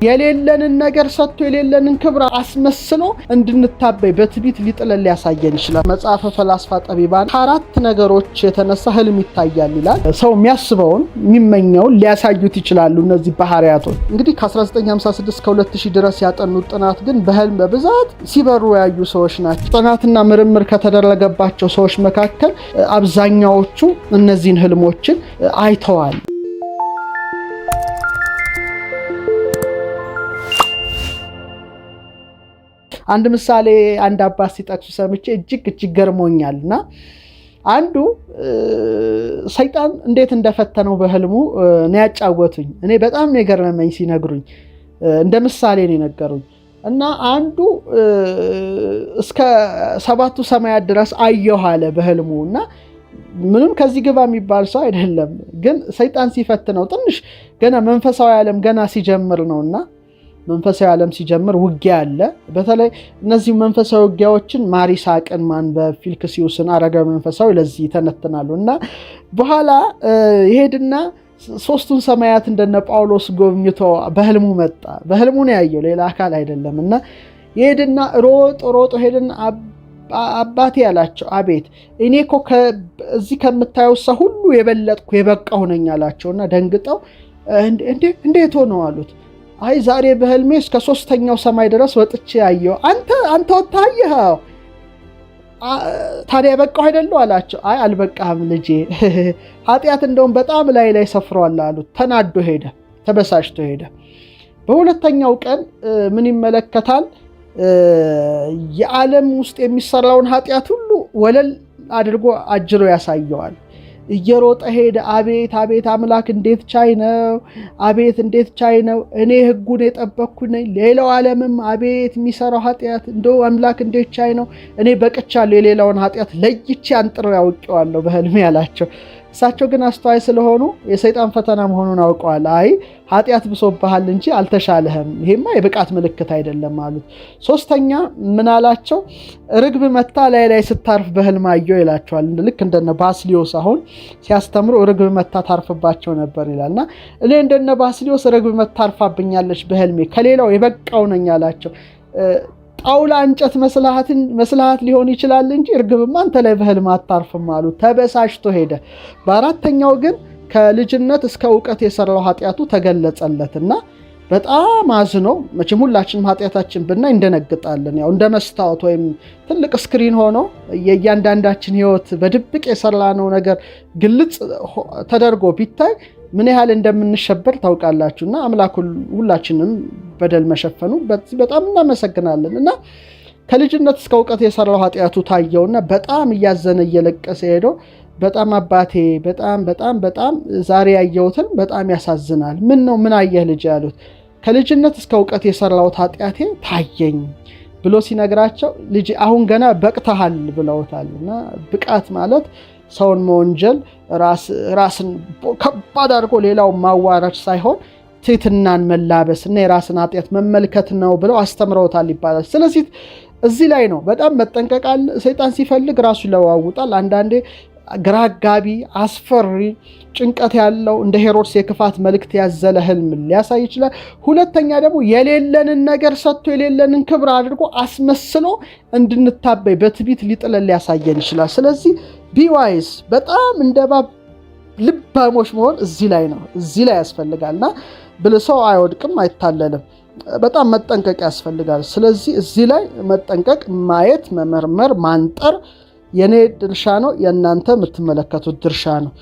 የሌለንን ነገር ሰጥቶ የሌለንን ክብር አስመስሎ እንድንታበይ በትቢት ሊጥለን ሊያሳየን ይችላል። መጽሐፈ ፈላስፋ ጠቢባን ከአራት ነገሮች የተነሳ ህልም ይታያል ይላል። ሰው የሚያስበውን የሚመኘውን ሊያሳዩት ይችላሉ እነዚህ ባህሪያቶች። እንግዲህ ከ1956 እስከ 2000 ድረስ ያጠኑት ጥናት ግን በህልም በብዛት ሲበሩ ያዩ ሰዎች ናቸው። ጥናትና ምርምር ከተደረገባቸው ሰዎች መካከል አብዛኛዎቹ እነዚህን ህልሞችን አይተዋል። አንድ ምሳሌ አንድ አባት ሲጠቅሱ ሰምቼ እጅግ ገርሞኛልና አንዱ ሰይጣን እንዴት እንደፈተነው በህልሙ ነው ያጫወቱኝ። እኔ በጣም ነው የገረመኝ ሲነግሩኝ፣ እንደ ምሳሌ ነው የነገሩኝ። እና አንዱ እስከ 7ቱ ሰማያት ድረስ አየሁ አለ በህልሙ። እና ምንም ከዚህ ግባ የሚባል ሰው አይደለም፣ ግን ሰይጣን ሲፈትነው ትንሽ ገና መንፈሳዊ ዓለም ገና ሲጀምር ነውና መንፈሳዊ ዓለም ሲጀምር ውጊያ አለ። በተለይ እነዚህ መንፈሳዊ ውጊያዎችን ማሪሳቅን ማንበብ፣ ፊልክስዩስን፣ አረጋዊ መንፈሳዊ ለዚህ ይተነትናሉ። እና በኋላ ይሄድና 3ቱን ሰማያት እንደነ ጳውሎስ ጎብኝቶ በህልሙ መጣ። በህልሙ ነው ያየው፣ ሌላ አካል አይደለም። እና ይሄድና ሮጦ ሄድና አባቴ ያላቸው፣ አቤት እኔ እኮ እዚህ ከምታየው ሰው ሁሉ የበለጥኩ የበቃሁ ነኝ አላቸውና ደንግጠው እንዴት ሆነው አሉት። አይ ዛሬ በህልሜ እስከ 3ኛው ሰማይ ድረስ ወጥቼ ያየው። አንተ ወጣየኸው ታዲያ የበቃሁ አይደለሁ አላቸው። አይ አልበቃህም ልጄ፣ ኃጢአት እንደውም በጣም ላይ ሰፍሯል አሉት። ተናዶ ሄደ፣ ተበሳጭቶ ሄደ። በሁለተኛው ቀን ምን ይመለከታል? የዓለም ውስጥ የሚሰራውን ኃጢአት ሁሉ ወለል አድርጎ አጅሮ ያሳየዋል። እየሮጠ ሄደ። አቤት አምላክ እንዴት ቻይ ነው! አቤት እንዴት ቻይ ነው! እኔ ህጉን የጠበቅኩ ነኝ። ሌላው ዓለምም አቤት የሚሰራው ኃጢአት እንደው አምላክ እንዴት ቻይ ነው! እኔ በቅቻለሁ፣ የሌላውን ኃጢአት ለይቼ አንጥሬ አውቄዋለሁ በህልሜ ያላቸው። እሳቸው ግን አስተዋይ ስለሆኑ የሰይጣን ፈተና መሆኑን አውቀዋል። አይ ኃጢአት ብሶብሃል እንጂ አልተሻለህም፣ ይሄማ የብቃት ምልክት አይደለም አሉት። 3ኛ ምን አላቸው? ርግብ መታ ላይ ስታርፍ በህልም አየሁ ይላቸዋል። ልክ እንደነ ባስሊዮስ አሁን ሲያስተምሩ ርግብ መታ ታርፍባቸው ነበር ይላልና እኔ እንደነ ባስሊዮስ ርግብ መታ ታርፋብኛለች በህልሜ፣ ከሌላው የበቃው ነኝ አላቸው። ጣውላ እንጨት መስላሃት ሊሆን ይችላል እንጂ እርግብማ አንተ ላይ በህልም አታርፍም አሉ። ተበሳጭቶ ሄደ። በአራተኛው ግን ከልጅነት እስከ እውቀት የሰራው ኃጢአቱ ተገለጸለትና በጣም አዝኖ፣ መቼም ሁላችንም ኃጢአታችን ብናይ እንደነግጣለን። ያው እንደ መስታወት ወይም ትልቅ ስክሪን ሆኖ የእያንዳንዳችን ህይወት በድብቅ የሰራነው ነገር ግልጽ ተደርጎ ቢታይ ምን ያህል እንደምንሸበር ታውቃላችሁና አምላክ ሁላችንም በደል መሸፈኑ በጣም እናመሰግናለን። እና ከልጅነት እስከ እውቀት የሰራው ኃጢአቱ ታየውና በጣም እያዘነ እየለቀሰ ሄዶ በጣም አባቴ በጣም ዛሬ ያየሁትን በጣም ያሳዝናል። ምን አየህ ልጅ ያሉት። ከልጅነት እስከ እውቀት የሰራሁት ኃጢአቴ ታየኝ ብሎ ሲነግራቸው ልጅ አሁን ገና በቅተሃል ብለውታልና ብቃት ማለት ሰውን መወንጀል፣ ራስን ከባድ አድርጎ ሌላው ማዋረድ ሳይሆን ትህትናን መላበስ እና የራስን ኃጢአት መመልከት ነው ብለው አስተምረውታል ይባላል። ስለዚህ እዚህ ላይ ነው በጣም መጠንቀቃል። ሰይጣን ሲፈልግ ራሱ ይለዋውጣል። አንዳንዴ ግራ አጋቢ፣ አስፈሪ፣ ጭንቀት ያለው እንደ ሄሮድስ የክፋት መልእክት ያዘለ ህልም ሊያሳይ ይችላል። ሁለተኛ ደግሞ የሌለንን ነገር ሰጥቶ የሌለንን ክብር አድርጎ አስመስሎ እንድንታበይ በትቢት ሊጥለን ሊያሳየን ይችላል። ስለዚህ ቢዋይስ በጣም እንደ እባብ ልባሞች መሆን እዚህ ላይ ነው፣ እዚህ ላይ ያስፈልጋልና ብልሰው አይወድቅም፣ አይታለልም። በጣም መጠንቀቅ ያስፈልጋል። ስለዚህ እዚህ ላይ መጠንቀቅ፣ ማየት፣ መመርመር፣ ማንጠር የኔ ድርሻ ነው፣ የእናንተ የምትመለከቱት ድርሻ ነው።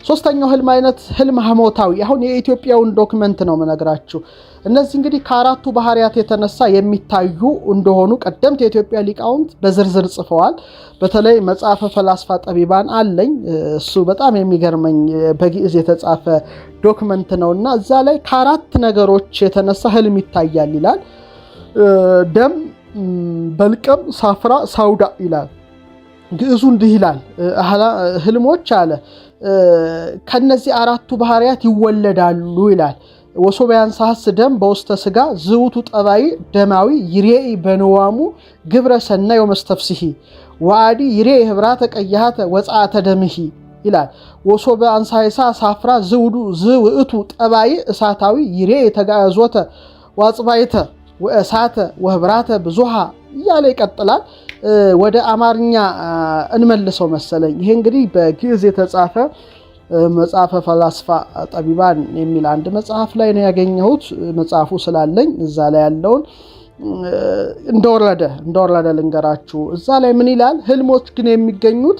ሶስተኛው ህልም አይነት ህልም ሐሞታዊ። አሁን የኢትዮጵያውን ዶክመንት ነው የምነግራችሁ። እነዚህ እንግዲህ ከአራቱ ባህሪያት የተነሳ የሚታዩ እንደሆኑ ቀደምት የኢትዮጵያ ሊቃውንት በዝርዝር ጽፈዋል። በተለይ መጽሐፈ ፈላስፋ ጠቢባን አለኝ፣ እሱ በጣም የሚገርመኝ በግዕዝ የተጻፈ ዶክመንት ነውና እዛ ላይ ከአራት ነገሮች የተነሳ ህልም ይታያል ይላል። ደም፣ በልቀም፣ ሳፍራ፣ ሳውዳ ይላል። ግዕዙ እንዲህ ይላል። ህልሞች አለ ከነዚህ አራቱ ባህሪያት ይወለዳሉ ይላል። ወሶቢያን ሳህስ ደም በውስተ ስጋ ዝውቱ ጠባይ ደማዊ ይሬኢ በንዋሙ ግብረ ሰናይ ወመስተፍሲሂ ወአዲ ይሬኢ ህብራተ ቀያሃተ ወጻአተ ደምሂ ይላል። ወሶበ አንሳይሳ ሳፍራ ዝውእቱ ጠባይ እሳታዊ ይሬ የተጋዞተ ዋጽባይተ ወእሳተ ወህብራተ ብዙሃ እያለ ይቀጥላል። ወደ አማርኛ እንመልሰው መሰለኝ። ይሄ እንግዲህ በግዕዝ የተጻፈ መጽሐፈ ፈላስፋ ጠቢባን የሚል አንድ መጽሐፍ ላይ ነው ያገኘሁት። መጽሐፉ ስላለኝ እዛ ላይ ያለውን እንደወረደ ልንገራችሁ። እዛ ላይ ምን ይላል? ህልሞች ግን የሚገኙት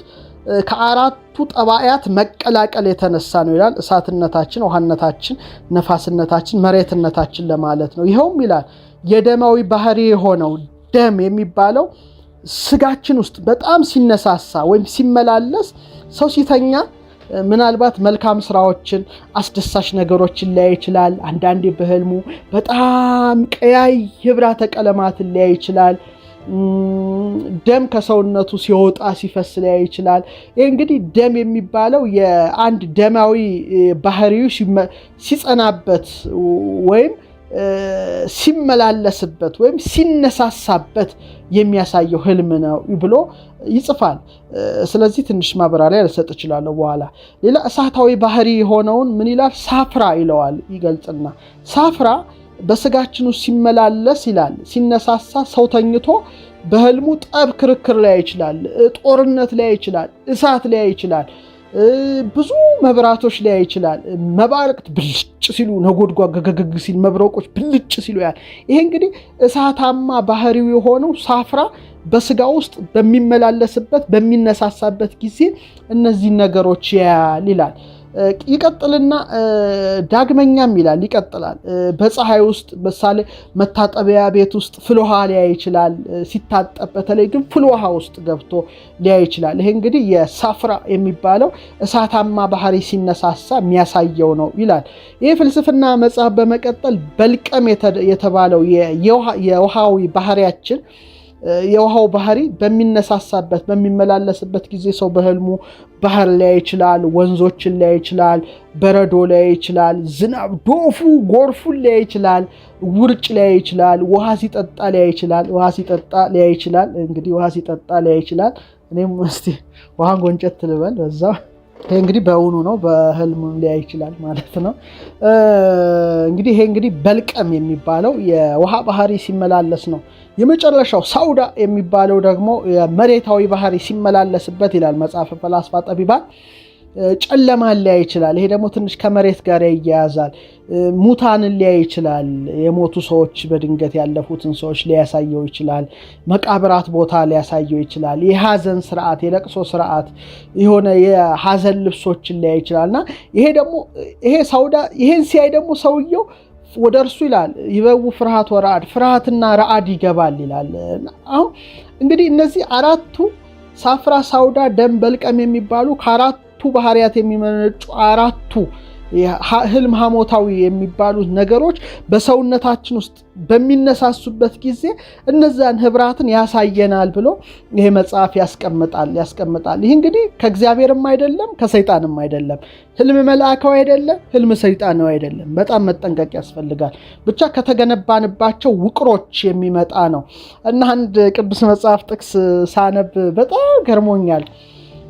ከአራቱ ጠባያት መቀላቀል የተነሳ ነው ይላል። እሳትነታችን፣ ውሃነታችን፣ ነፋስነታችን፣ መሬትነታችን ለማለት ነው። ይኸውም ይላል የደማዊ ባህሪ የሆነው ደም የሚባለው ስጋችን ውስጥ በጣም ሲነሳሳ ወይም ሲመላለስ ሰው ሲተኛ ምናልባት መልካም ስራዎችን፣ አስደሳች ነገሮችን ሊያይ ይችላል። አንዳንዴ በህልሙ በጣም ቀያይ ህብራተ ቀለማትን ሊያይ ይችላል። ደም ከሰውነቱ ሲወጣ ሲፈስ ሊያይ ይችላል። ይህ እንግዲህ ደም የሚባለው የአንድ ደማዊ ባህሪው ሲጸናበት ወይም ሲመላለስበት ወይም ሲነሳሳበት የሚያሳየው ህልም ነው ብሎ ይጽፋል። ስለዚህ ትንሽ ማብራሪያ ልሰጥ እችላለሁ በኋላ። ሌላ እሳታዊ ባህሪ የሆነውን ምን ይላል? ሳፍራ ይለዋል ይገልጽና፣ ሳፍራ በስጋችን ውስጥ ሲመላለስ ይላል ሲነሳሳ ሰው ተኝቶ በህልሙ ጠብ ክርክር ላይ ይችላል፣ ጦርነት ላይ ይችላል፣ እሳት ላይ ይችላል፣ ብዙ መብራቶች ላይ ይችላል። መባረቅት ብልጭ ሲሉ ነጎድጓድ ገገግ ሲል መብረቆች ብልጭ ሲሉ ያል። ይሄ እንግዲህ እሳታማ ባህሪው የሆነው ሳፍራ በስጋ ውስጥ በሚመላለስበት በሚነሳሳበት ጊዜ እነዚህ ነገሮች ያያል ይላል። ይቀጥልና ዳግመኛም ይቀጥላል። በፀሐይ ውስጥ ምሳሌ መታጠቢያ ቤት ውስጥ ፍልውሃ ሊያይ ይችላል። ሲታጠብ በተለይ ግን ፍልውሃ ውስጥ ገብቶ ሊያይ ይችላል። ይሄ እንግዲህ የሳፍራ የሚባለው እሳታማ ባህሪ ሲነሳሳ የሚያሳየው ነው ይላል። ይህ ፍልስፍና መጽሐፍ በመቀጠል በልቀም የተባለው የውሃዊ ባህሪያችን የውሃው ባህሪ በሚነሳሳበት በሚመላለስበት ጊዜ ሰው በህልሙ ባህር ላይ ይችላል፣ ወንዞችን ላይ ይችላል፣ በረዶ ላይ ይችላል፣ ዝናብ ዶፉ ጎርፉን ላይ ይችላል፣ ውርጭ ላይ ይችላል፣ ውሃ ሲጠጣ ላይ ይችላል። እንግዲህ ውሃ ሲጠጣ ላይ ይችላል። እኔም እስቲ ውሃን ጎንጨት ልበል በዛው። ይሄ እንግዲህ በእውኑ ነው፣ በህልሙ ላይ ይችላል ማለት ነው። እንግዲህ ይሄ እንግዲህ በልቀም የሚባለው የውሃ ባህሪ ሲመላለስ ነው። የመጨረሻው ሳውዳ የሚባለው ደግሞ የመሬታዊ ባህሪ ሲመላለስበት ይላል መጽሐፈ ፈላስፋ ጠቢባን። ጨለማን ሊያይ ይችላል። ይሄ ደግሞ ትንሽ ከመሬት ጋር ይያያዛል። ሙታንን ሊያይ ይችላል። የሞቱ ሰዎች በድንገት ያለፉትን ሰዎች ሊያሳየው ይችላል። መቃብራት ቦታ ሊያሳየው ይችላል። የሐዘን ስርዓት፣ የለቅሶ ስርዓት፣ የሆነ የሐዘን ልብሶችን ሊያይ ይችላልና ይሄ ሳውዳ ይሄን ሲያይ ደግሞ ሰውየው ወደ እርሱ ይላል ይበው ፍርሃት ወራድ ፍርሃትና ረአድ ይገባል ይላል። አሁን እንግዲህ እነዚህ አራቱ ሳፍራ፣ ሳውዳ፣ ደም፣ በልቀም የሚባሉ ከአራቱ ባህሪያት የሚመነጩ አራቱ ህልም ሐሞታዊ የሚባሉት ነገሮች በሰውነታችን ውስጥ በሚነሳሱበት ጊዜ እነዛን ህብራትን ያሳየናል ብሎ ይሄ መጽሐፍ ያስቀምጣል። ይህ እንግዲህ ከእግዚአብሔርም አይደለም ከሰይጣንም አይደለም። ህልም መልአካዊ አይደለም፣ ህልም ሰይጣናዊ አይደለም። በጣም መጠንቀቅ ያስፈልጋል። ብቻ ከተገነባንባቸው ውቅሮች የሚመጣ ነው እና አንድ ቅዱስ መጽሐፍ ጥቅስ ሳነብ በጣም ገርሞኛል።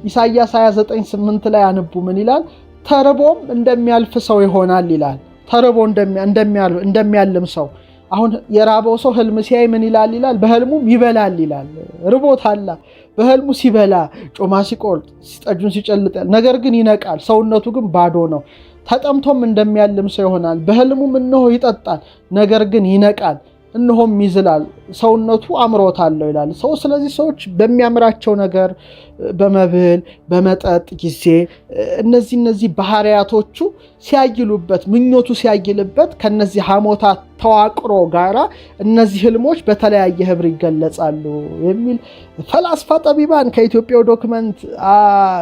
ኢሳይያስ 29:8 ላይ አንቡ ምን ይላል? ተርቦም እንደሚያልፍ ሰው ይሆናል ይላል። ተርቦ እንደሚያልም ሰው። አሁን የራበው ሰው ህልም ሲያይ ምን ይላል? በህልሙም ይበላል ይላል። ርቦታል። በህልሙ ሲበላ ጮማ ሲቆርጥ ጠጁን ሲጨልጥ፣ ነገር ግን ይነቃል። ሰውነቱ ግን ባዶ ነው። ተጠምቶም እንደሚያልም ሰው ይሆናል። በህልሙም እነሆ ይጠጣል፣ ነገር ግን ይነቃል፣ እነሆም ይዝላል፣ ሰውነቱ አምሮት አለው ይላል። ስለዚህ ሰዎች በሚያምራቸው ነገር በመብል በመጠጥ ጊዜ እነዚህ ባህሪያቶቹ ሲያይሉበት፣ ምኞቱ ሲያይልበት ከነዚህ ሐሞታት ተዋቅሮ ጋራ እነዚህ ህልሞች በተለያየ ህብር ይገለጻሉ የሚል ፈላስፋ ጠቢባን ከኢትዮጵያው ዶክመንት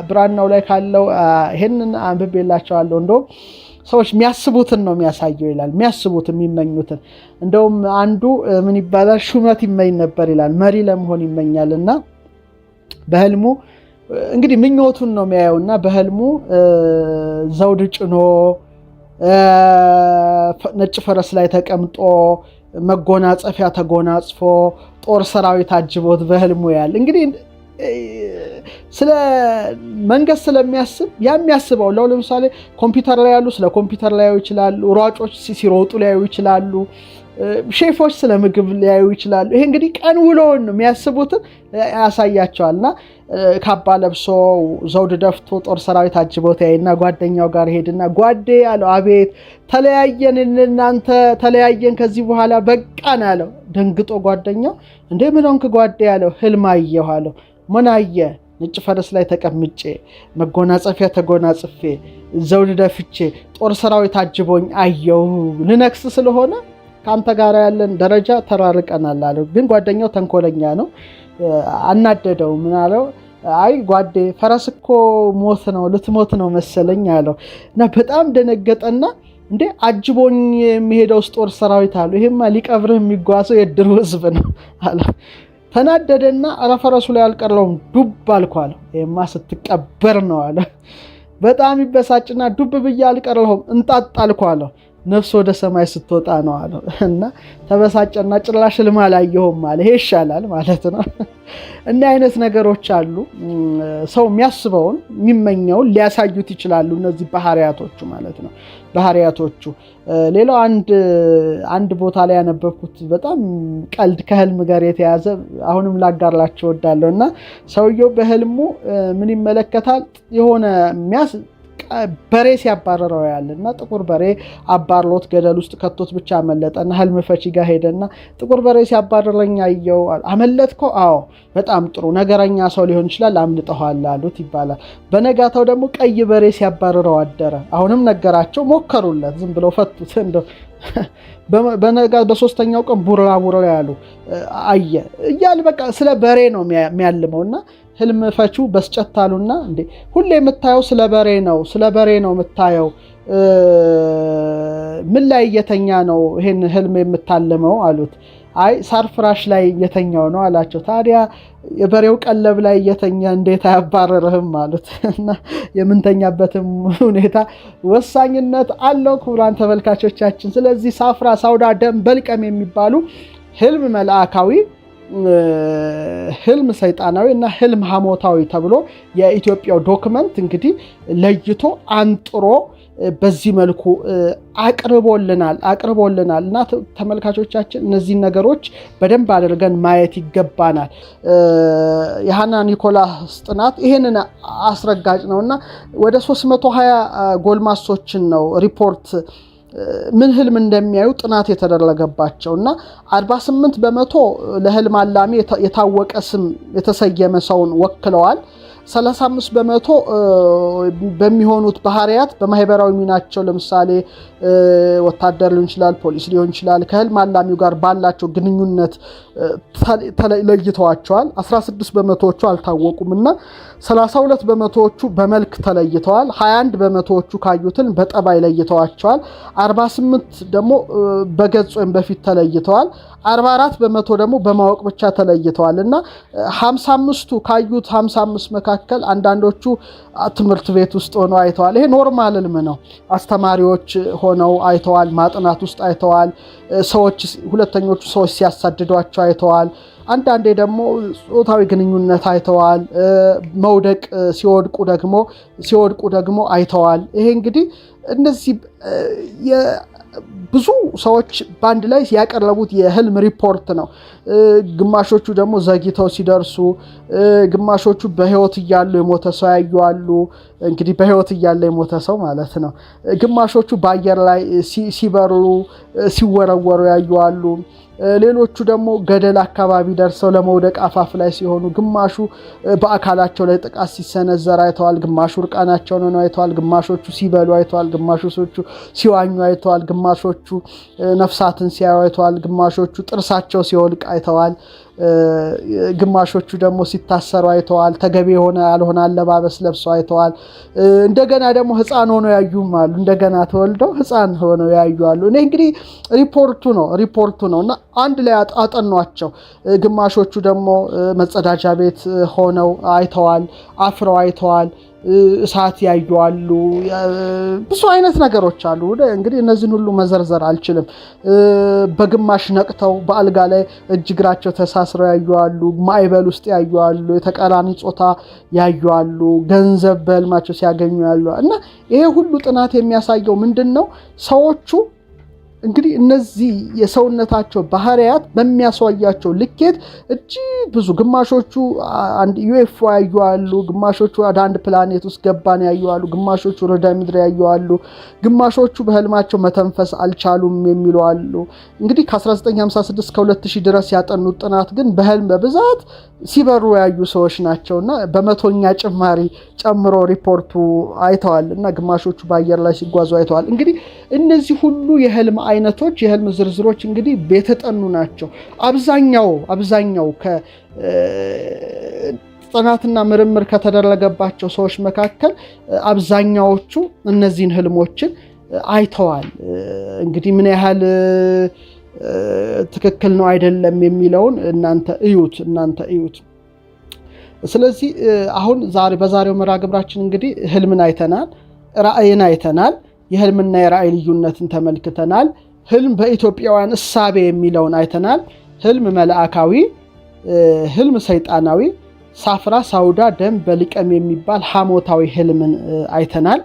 ብራናው ላይ ካለው ይሄንን አንብቤላቸዋለሁ። እንደውም ሰዎች የሚያስቡትን ነው የሚያሳየው ይላል። የሚያስቡትን የሚመኙትን። እንደውም አንዱ ምን ይባላል? ሹመት ይመኝ ነበር ይላል። መሪ ለመሆን ይመኛልና በህልሙ እንግዲህ ምኞቱን ነው የሚያየውና በህልሙ ዘውድ ጭኖ ነጭ ፈረስ ላይ ተቀምጦ መጎናጸፊያ ተጎናጽፎ ጦር ሰራዊት አጅቦት በህልሙ ያል። እንግዲህ ስለ መንገድ ስለሚያስብ የሚያስበው ለምሳሌ ኮምፒውተር ላይ ያሉ ስለ ኮምፒውተር ሊያዩ ይችላሉ። ሯጮች ሲሮጡ ሊያዩ ይችላሉ። ሼፎች ስለ ምግብ ሊያዩ ይችላሉ። ይሄ እንግዲህ ቀን ውሎውን የሚያስቡትን ያሳያቸዋልና ካባ ለብሶ ዘውድ ደፍቶ ጦር ሰራዊት አጅቦት ያይና ጓደኛው ጋር ሄድና ጓዴ ያለው አቤት ተለያየን፣ እናንተ ተለያየን ከዚህ በኋላ በቃን ያለው። ደንግጦ ጓደኛው እንዴ ምን ሆንክ ጓዴ ያለው። ህልም አየሁ አለው። ምን አየ? ነጭ ፈረስ ላይ ተቀምጬ መጎናጸፊያ ተጎናጽፌ ዘውድ ደፍቼ ጦር ሰራዊት አጅቦኝ አየሁ። ልነክስ ስለሆነ ከአንተ ጋር ያለን ደረጃ ተራርቀናል አለው። ግን ጓደኛው ተንኮለኛ ነው። አናደደው። ምን አለው? አይ ጓዴ ፈረስ እኮ ሞት ነው ልትሞት ነው መሰለኝ አለው። እና በጣም ደነገጠና እንዴ አጅቦኝ የሚሄደው ጦር ሰራዊት አለው። ይሄማ ሊቀብርህ የሚጓዘው የድሩ ህዝብ ነው አለው። ተናደደና አረ ፈረሱ ላይ አልቀረውም ዱብ አልኩ አለው። ይሄማ ስትቀበር ነው አለ። በጣም ይበሳጭና ዱብ ብዬ አልቀረሁም እንጣጥ አልኩ አለው። ነፍስ ወደ ሰማይ ስትወጣ ነው አለው። እና ተበሳጨና ጭራሽ ህልም አላየሁም አለ። ይሄ ይሻላል ማለት ነው። እና አይነት ነገሮች አሉ። ሰው የሚያስበውን የሚመኘውን ሊያሳዩት ይችላሉ። እነዚህ ባህሪያቶቹ ማለት ነው። ባህሪያቶቹ ሌላው አንድ ቦታ ላይ ያነበብኩት በጣም ቀልድ ከህልም ጋር የተያዘ አሁንም ላጋራላችሁ እወዳለሁ። እና ሰውየው በህልሙ ምን ይመለከታል? የሆነ በሬ ሲያባረረው ያለና ጥቁር በሬ አባርሎት ገደል ውስጥ ከቶት ብቻ አመለጠና ህልም ፈቺ ጋር ሄደና ጥቁር በሬ ሲያባረረኝ አየው። አመለጥከው? አዎ። በጣም ጥሩ ነገረኛ ሰው ሊሆን ይችላል አምልጠዋል አሉት ይባላል። በነጋታው ደግሞ ቀይ በሬ ሲያባረረው አደረ። አሁንም ነገራቸው፣ ሞከሩለት፣ ዝም ብለው ፈቱት። እንደው በሶስተኛው ቀን ቡራ ያሉ አየ እያለ በቃ ስለ በሬ ነው የሚያልመውና ህልም ፈቺው በስጨታሉና እንዴ ሁሌ የምታየው ስለ በሬ ነው የምታየው፣ ምን ላይ እየተኛ ነው ይሄን ህልም የምታልመው አሉት። አይ ሳር ፍራሽ ላይ እየተኛው ነው አላቸው። ታዲያ የበሬው ቀለብ ላይ እየተኛ እንዴት አያባረርህም አሉት። እና የምንተኛበትም ሁኔታ ወሳኝነት አለው ክቡራን ተመልካቾቻችን። ስለዚህ ሳፍራ፣ ሳውዳ፣ ደም በልቀም የሚባሉ ህልም መልአካዊ፣ ህልም ሰይጣናዊ እና ህልም ሐሞታዊ ተብሎ የኢትዮጵያው ዶክመንት እንግዲህ ለይቶ አንጥሮ በዚህ መልኩ አቅርቦልናል እና ተመልካቾቻችን እነዚህን ነገሮች በደንብ አድርገን ማየት ይገባናል። የሃና ኒኮላስ ጥናት ይሄንን አስረጋጭ ነውና ወደ 320 ጎልማሶችን ነው ሪፖርት ምን ህልም እንደሚያዩ ጥናት የተደረገባቸው እና 48% ለህልም አላሚ የታወቀ ስም የተሰየመ ሰውን ወክለዋል። 35% በሚሆኑት ባህሪያት በማህበራዊ ሚናቸው ለምሳሌ ወታደር ሊሆን ይችላል፣ ፖሊስ ሊሆን ይችላል፣ ከህልም አላሚው ጋር ባላቸው ግንኙነት ለይተዋቸዋል። 16% አልታወቁም እና 32% በመልክ ተለይተዋል። 21% ካዩትን በጠባይ ለይተዋቸዋል። 48 ደግሞ በገጽ ወይም በፊት ተለይተዋል። 44% ደግሞ በማወቅ ብቻ ተለይተዋል እና 55ቱ ካዩት 55 መካከል አንዳንዶቹ ትምህርት ቤት ውስጥ ሆነው አይተዋል። ይሄ ኖርማል ህልም ነው። አስተማሪዎች ሆነው አይተዋል። ማጥናት ውስጥ አይተዋል። ሁለተኞቹ ሰዎች ሲያሳድዷቸው አይተዋል። አንዳንዴ ደግሞ ጾታዊ ግንኙነት አይተዋል። መውደቅ ሲወድቁ ደግሞ አይተዋል። ይሄ እንግዲህ እነዚህ ብዙ ሰዎች በአንድ ላይ ያቀረቡት የህልም ሪፖርት ነው። ግማሾቹ ደግሞ ዘግይተው ሲደርሱ፣ ግማሾቹ በህይወት እያሉ የሞተ ሰው ያዩአሉ። እንግዲህ በህይወት እያለ የሞተ ሰው ማለት ነው። ግማሾቹ በአየር ላይ ሲበሩ ሲወረወሩ ያዩአሉ። ሌሎቹ ደግሞ ገደል አካባቢ ደርሰው ለመውደቅ አፋፍ ላይ ሲሆኑ፣ ግማሹ በአካላቸው ላይ ጥቃት ሲሰነዘር አይተዋል። ግማሹ እርቃናቸውን ሆነው አይተዋል። ግማሾቹ ሲበሉ አይተዋል። ግማሾቹ ሲዋኙ አይተዋል። ግማሾቹ ነፍሳትን ሲያዩ አይተዋል። ግማሾቹ ጥርሳቸው ሲወልቅ አይተዋል። ግማሾቹ ደግሞ ሲታሰሩ አይተዋል። ተገቢ የሆነ ያልሆነ አለባበስ ለብሰው አይተዋል። እንደገና ደግሞ ህፃን ሆነው ያዩም አሉ። እንደገና ተወልደው ህፃን ሆነው ያዩ አሉ። እኔ እንግዲህ ሪፖርቱ ነው እና አንድ ላይ አጠኗቸው። ግማሾቹ ደግሞ መጸዳጃ ቤት ሆነው አይተዋል። አፍረው አይተዋል። እሳት ያዩዋሉ፣ ብዙ አይነት ነገሮች አሉ። እንግዲህ እነዚህን ሁሉ መዘርዘር አልችልም። በግማሽ ነቅተው በአልጋ ላይ እጅ እግራቸው ተሳስረው ያዩዋሉ፣ ማዕበል ውስጥ ያዩዋሉ፣ የተቃራኒ ጾታ ያዩዋሉ፣ ገንዘብ በህልማቸው ሲያገኙ ያሉ እና ይሄ ሁሉ ጥናት የሚያሳየው ምንድን ነው? ሰዎቹ እንግዲህ እነዚህ የሰውነታቸው ባህሪያት በሚያሳያቸው ልኬት እጅግ ብዙ፣ ግማሾቹ ዩኤፍኦ ያዩዋሉ፣ ግማሾቹ ወደ አንድ ፕላኔት ውስጥ ገባን ያዩዋሉ፣ ግማሾቹ ርዕደ ምድር ያዩዋሉ፣ ግማሾቹ በህልማቸው መተንፈስ አልቻሉም የሚሉ አሉ። እንግዲህ ከ1956 እስከ 2000 ድረስ ያጠኑት ጥናት ግን በህልም በብዛት ሲበሩ ያዩ ሰዎች ናቸውና በመቶኛ ጭማሪ ጨምሮ ሪፖርቱ አይተዋል እና ግማሾቹ በአየር ላይ ሲጓዙ አይተዋል። እንግዲህ እነዚህ ሁሉ የህልም አይነቶች፣ የህልም ዝርዝሮች እንግዲህ የተጠኑ ናቸው። አብዛኛው ጥናትና ምርምር ከተደረገባቸው ሰዎች መካከል አብዛኛዎቹ እነዚህን ህልሞችን አይተዋል። እንግዲህ ምን ያህል ትክክል ነው አይደለም የሚለውን እናንተ እዩት። ስለዚህ አሁን በዛሬው መርሃ ግብራችን እንግዲህ ህልምን አይተናል፣ ራእይን አይተናል፣ የህልምና የራእይ ልዩነትን ተመልክተናል። ህልም በኢትዮጵያውያን እሳቤ የሚለውን አይተናል። ህልም መልአካዊ፣ ህልም ሰይጣናዊ፣ ሳፍራ፣ ሳውዳ፣ ደም በሊቀም የሚባል ሐሞታዊ ህልምን አይተናል።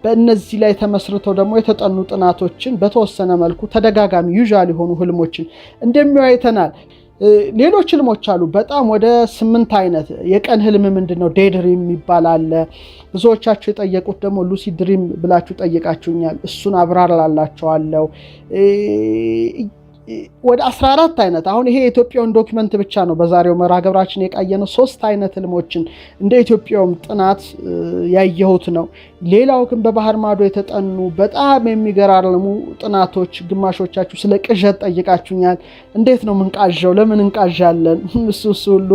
በእነዚህ ላይ ተመስርተው ደግሞ የተጠኑ ጥናቶችን በተወሰነ መልኩ ተደጋጋሚ ዩዥዋል የሆኑ ህልሞችን እንደሚያዩ አይተናል። ሌሎች ህልሞች አሉ፣ በጣም ወደ 8 አይነት። የቀን ህልም ምንድነው? ዴይ ድሪም የሚባል አለ። ብዙዎቻችሁ የጠየቁት ደግሞ ሉሲድ ድሪም ብላችሁ ጠይቃችሁኛል። እሱን አብራራላችኋለሁ። ወደ 14 አይነት። አሁን ይሄ የኢትዮጵያውን ዶክመንት ብቻ ነው በዛሬው መርሃ ግብራችን የቃኘነው። 3 አይነት ህልሞችን እንደ ኢትዮጵያውም ጥናት ያየሁት ነው። ሌላው ግን በባህር ማዶ የተጠኑ በጣም የሚገራርሙ ጥናቶች፣ ግማሾቻችሁ ስለ ቅዠት ጠይቃችሁኛል። እንዴት ነው ምንቃዣው? ለምን እንቃዣለን? እሱ ሁሉ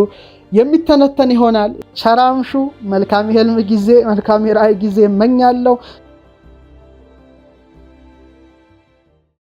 የሚተነተን ይሆናል። ሸራምሹ መልካም የህልም ጊዜ፣ መልካም የራእይ ጊዜ እመኛለሁ።